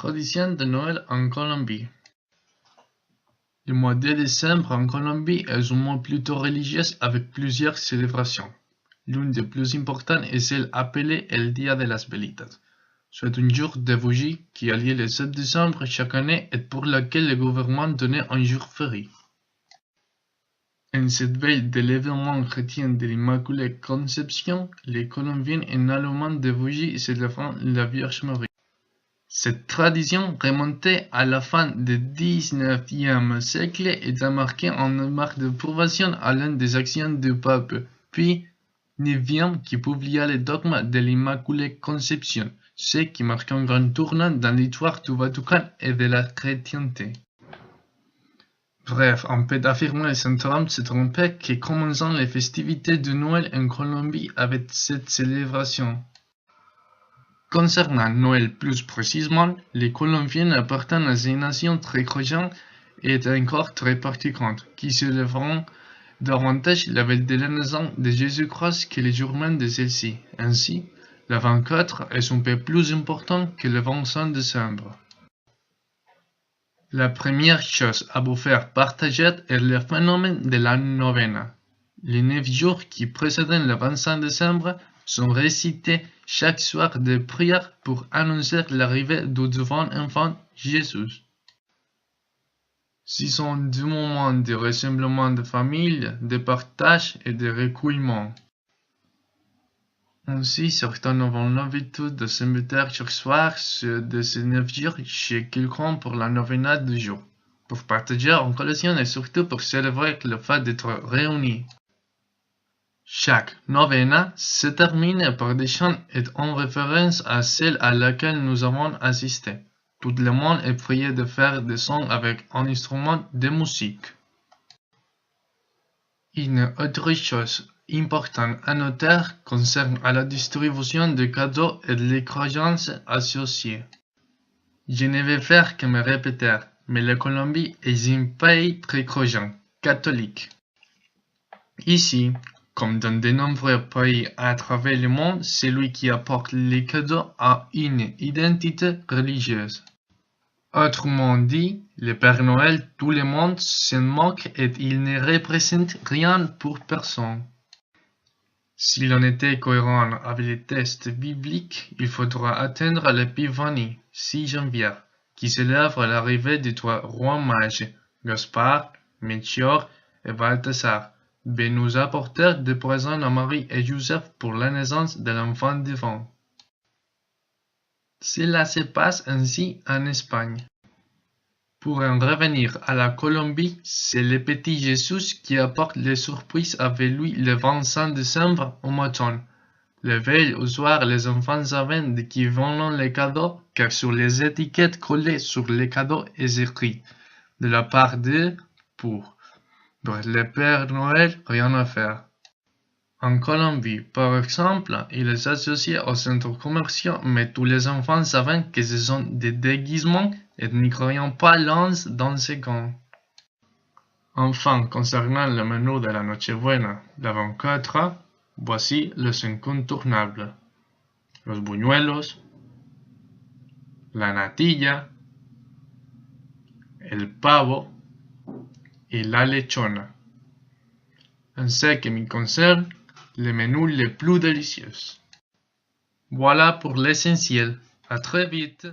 Tradition de Noël en Colombie. Le mois de décembre en Colombie est un mois plutôt religieux avec plusieurs célébrations. L'une des plus importantes est celle appelée El Día de las Velitas. C'est un jour de bougie qui a lieu le 7 décembre chaque année et pour lequel le gouvernement donnait un jour férié. En cette veille de l'événement chrétien de l'Immaculée Conception, les Colombiens en allumant des bougies célébrant la Vierge Marie. Cette tradition remontait à la fin du XIXe siècle et a marqué une marque d'approbation à l'une des actions du pape Pie IX qui publia le dogme de l'Immaculée Conception, ce qui marque un grand tournant dans l'histoire du Vatican et de la chrétienté. Bref, on peut affirmer sans se tromper que commençons les festivités de Noël en Colombie avec cette célébration. Concernant Noël plus précisément, les Colombiens appartiennent à une nation très croyante et encore très pratiquante, qui célébreront davantage la veille de la naissance de Jésus-Christ que les jours même de celle-ci. Ainsi, le 24 est un peu plus important que le 25 décembre. La première chose à vous faire partager est le phénomène de la novena. Les 9 jours qui précèdent le 25 décembre sont récités chaque soir de prière pour annoncer l'arrivée du divin enfant Jésus. Ce sont des moments de rassemblement de famille, de partage et de recueillement. Ainsi, certains ont l'habitude de se mettre chaque soir de ces 9 jours chez quelqu'un pour la novena du jour, pour partager en collation et surtout pour célébrer le fait d'être réunis. Chaque novena se termine par des chants et en référence à celle à laquelle nous avons assisté. Tout le monde est prié de faire des sons avec un instrument de musique. Une autre chose importante à noter concerne la distribution de cadeaux et les croyances associées. Je ne vais faire que me répéter, mais la Colombie est un pays très croyant, catholique. Ici, comme dans de nombreux pays à travers le monde, celui qui apporte les cadeaux a une identité religieuse. Autrement dit, le Père Noël, tout le monde s'en moque et il ne représente rien pour personne. Si l'on était cohérent avec les textes bibliques, il faudra attendre l'épiphanie, 6 janvier, qui célèbre l'arrivée des 3 rois mages, Gaspard, Melchior et Balthazar, venus apporter des présents à Marie et Joseph pour la naissance de l'enfant divin. Cela se passe ainsi en Espagne. Pour en revenir à la Colombie, c'est le petit Jésus qui apporte les surprises avec lui le 25 décembre au matin. La veille au soir, les enfants savent de qui vendent les cadeaux, car sur les étiquettes collées sur les cadeaux est écrit de la part de pour le Père Noël, rien à faire. En Colombie, par exemple, il est associé aux centres commerciaux, mais tous les enfants savent que ce sont des déguisements et n'y croyant pas l'un dans ces cas. Enfin, concernant le menu de la Nochebuena, le 24, voici les incontournables. Los buñuelos, la natilla, el pavo et la lechona. En ce qui me concerne, les menus les plus délicieux. Voilà pour l'essentiel. À très vite.